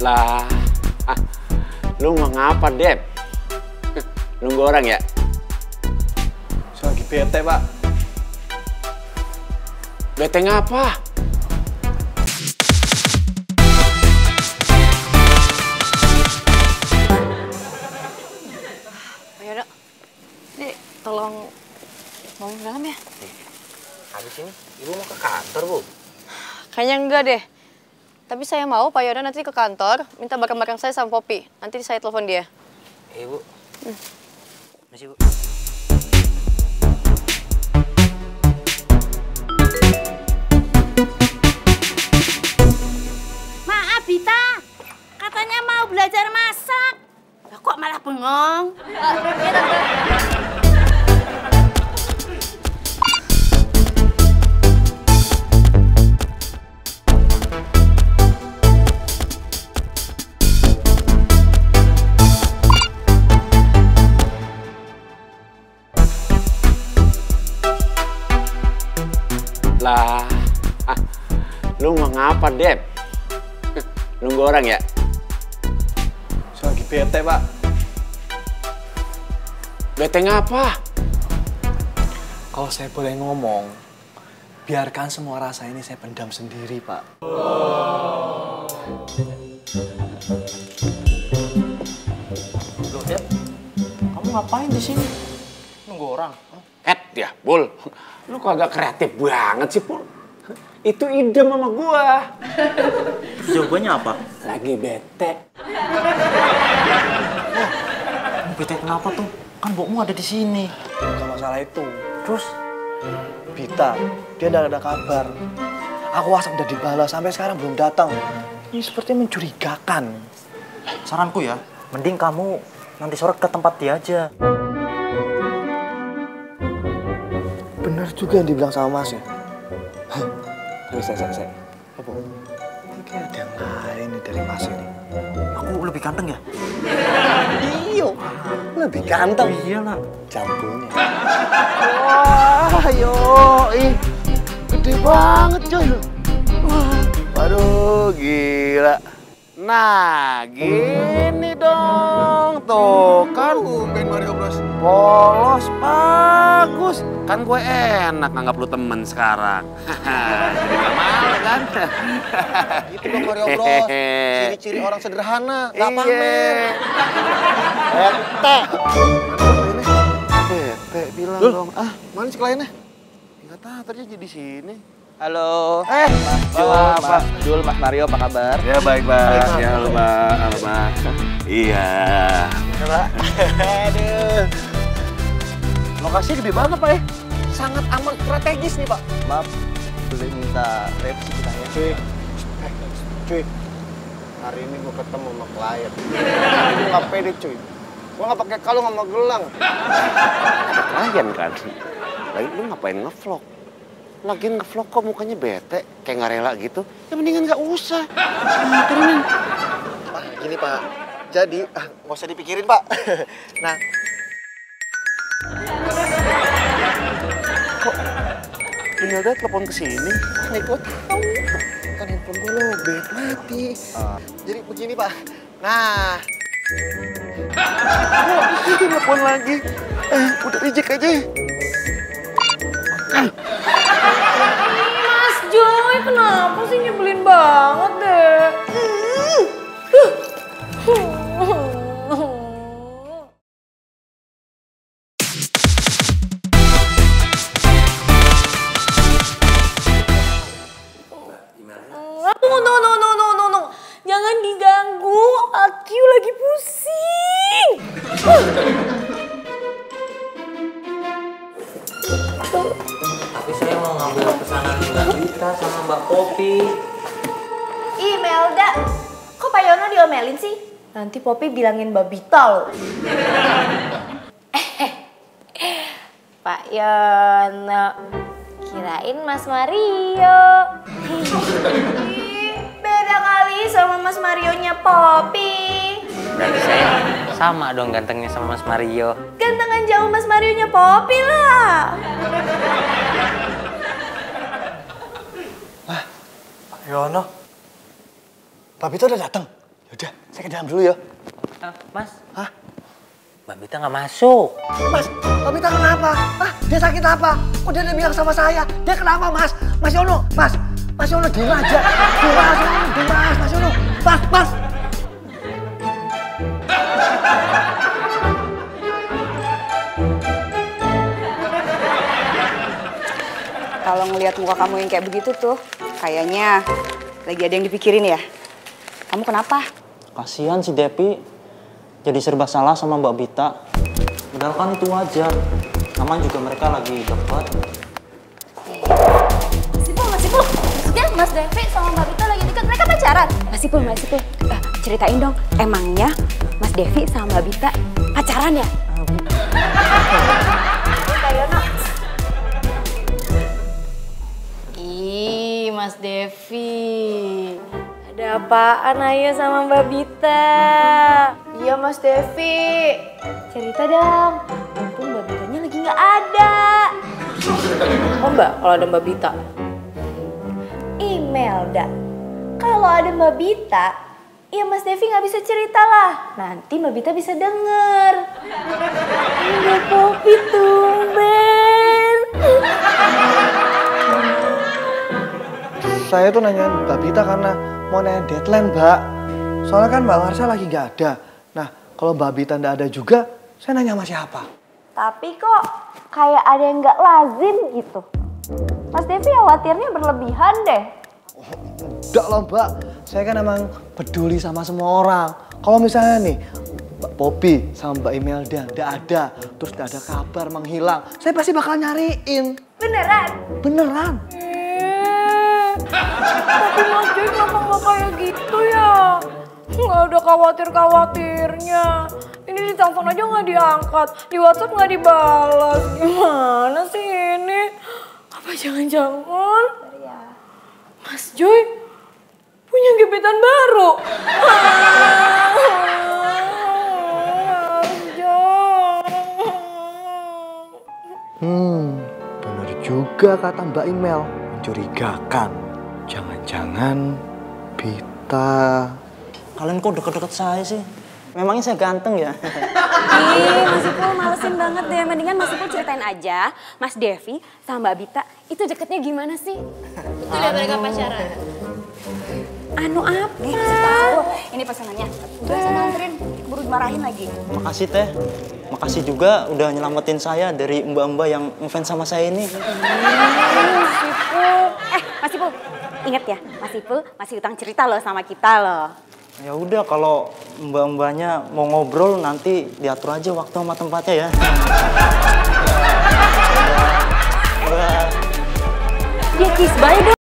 Lah, lu mau ngapa, Dep? Nunggu orang ya? Saya lagi bete, Pak. Bete ngapa? Ayo dok, nih tolong mau ke dalam ya? Habis ini ibu mau ke kantor, Bu? Kayaknya enggak deh. Tapi saya mau Pak Yono nanti ke kantor, minta barang-barang saya sama Poppy. Nanti saya telepon dia. Ibu. Masih, Bu. Maaf, Bita. Katanya mau belajar masak. Lah kok malah bengong? Lah, lu mau ngapa, Dep? Nunggu orang ya? Saya lagi bete, Pak. Bete ngapa? Kalau saya boleh ngomong, biarkan semua rasa ini saya pendam sendiri, Pak. Loh, Dep. Kamu ngapain di sini? Nunggu orang? Ya, Pul. Lu kok agak kreatif banget sih, Pul. Itu ide mama gua. Jawabannya apa? Lagi bete. Bete kenapa tuh? Kan bokmu ada di sini. Bukan masalah itu. Terus, Bita, dia tidak ada kabar. Aku WhatsApp udah dibalas, sampai sekarang belum datang. Ini seperti mencurigakan. Saranku ya, mending kamu nanti sore ke tempat dia aja. Bener juga yang dibilang sama Mas ya. Saya. Apa? Ini kayak ada yang lain nih dari Mas ini. Aku lebih ganteng ya? Iya, lebih ganteng. Iya lah. Jambulnya. Wah, gede banget coy. Wah, waduh, gila. Nah, gini dong, tuh kan. Ben Mario Bros. Polos, bagus. Kan gue enak nganggap lu temen sekarang. Jadi gak malu kan? Gitu dong Mario Bros. Ciri-ciri orang sederhana, gak pamer. Bete. Bete bilang dong. Ah, mana sih kliennya? Nggak tahu, tadi jadi di sini. Halo, Mas Dul, Mas Mario, apa kabar? Ya baik, Pak. Ya, halo, Pak. Halo, Pak. Iya. Aduh. Lokasinya gede banget, Pak ya. Sangat amat strategis nih, Pak. Maaf, boleh minta revisi kita ya? Cuy. Hari ini gue ketemu sama klien. Gue nggak pede, cuy. Gue nggak pakai kalung sama gelang. Klien kan? Lagi lu ngapain ngevlog? Lagian ngevlog kok mukanya bete, kayak nggak rela gitu. Ya mendingan nggak usah. Turunin. Pak, gini, Pak. Jadi, nggak usah dipikirin, Pak. Nah, kok Imelda telepon ke sini? Nih, gue tahu. Kan handphone gue lobet, mati. Jadi begini, Pak. Nah. Kok ini telepon lagi? Udah reject aja. Mas Joy, kenapa sih nyebelin banget deh? Tunggu. Jangan diganggu, Akyu lagi pusing. Tapi saya mau ngambil pesanan Mbak Bita sama Mbak Poppy. Ih, Melda. Kok Pak Yono diomelin sih? Nanti Poppy bilangin Mbak Bita loh. Pak Yono. Kirain Mas Mario. Beda kali sama Mas Marionya Poppy. Berarti saya sama dong gantengnya sama Mas Mario. Gantengan jauh Mas Marionya Poppy lah. Yono, Pak Bita udah datang? Yaudah, saya ke dalam dulu ya. Mas. Hah? Mbak Bita nggak masuk. Mas, Mbak Bita kenapa? Ah, dia sakit apa? Kok dia bilang sama saya? Dia kenapa, Mas? Mas Yono, Mas Yono diem aja. Mas Yono. Mas. Kalau ngelihat muka kamu yang kayak begitu tuh, kayaknya lagi ada yang dipikirin ya. Kamu kenapa? Kasihan si Depi jadi serba salah sama Mbak Bita. Padahal kan itu wajar. Namanya juga mereka lagi dekat. Mas Ipul. Maksudnya Mas Devi sama Mbak Bita lagi dekat, mereka pacaran? Mas Ipul. Ceritain dong, emangnya Mas Devi sama Mbak Bita pacaran ya? Ih, Mas Devi. Ada apaan ayo sama Mbak Bita? Iya, Mas Devi. Cerita dong. Mumpung Mbak Bitanya lagi nggak ada. Oh Mbak, kalau ada Mbak Bita? Imelda, kalau ada Mbak Bita, ya Mas Devi nggak bisa cerita lah. Nanti Mbak Bita bisa denger. Mbak Popi tumben. Saya tuh nanya Mbak Bita karena mau nanya deadline, Mbak. Soalnya kan Mbak Marsha lagi nggak ada. Nah, kalau Mbak Bita nggak ada juga, saya nanya sama siapa? Tapi kok kayak ada yang nggak lazim gitu. Mas Devi khawatirnya berlebihan deh. Enggak loh, Mbak. Saya kan emang peduli sama semua orang. Kalau misalnya nih, Mbak Popi sama Mbak Imelda nggak ada, terus nggak ada kabar, menghilang, saya pasti bakal nyariin. Beneran? Beneran. Tapi Mas Devi kenapa nggak kayak gitu ya? Nggak ada khawatir-khawatirnya. Ini ditelepon aja nggak diangkat, di WhatsApp nggak dibalas. Gimana sih ini? Apa jangan-jangan Mas Joy punya gebetan baru? Bener juga kata Mbak Imel, mencurigakan. Jangan-jangan Bita. Kalian kok deket-deket saya sih? Memangnya saya ganteng ya? Ih, Mas Ipul malesin banget deh. Mendingan Mas Ipul ceritain aja, Mas Devi sama Mbak Bita itu deketnya gimana sih? Itu udah mereka pacaran. Anu apa? Kasih tahu. Ini pesanannya. Udah sana anterin, buru dimarahin lagi. Makasih Teh. Makasih juga udah nyelamatin saya dari mbak-mbak yang ngefans sama saya ini. Mas Ipul, ingat ya, Mas Ipul masih utang cerita loh sama kita loh. Ya udah kalau mbak-mbaknya mau ngobrol nanti diatur aja waktu sama tempatnya ya. Dia kiss bye dong.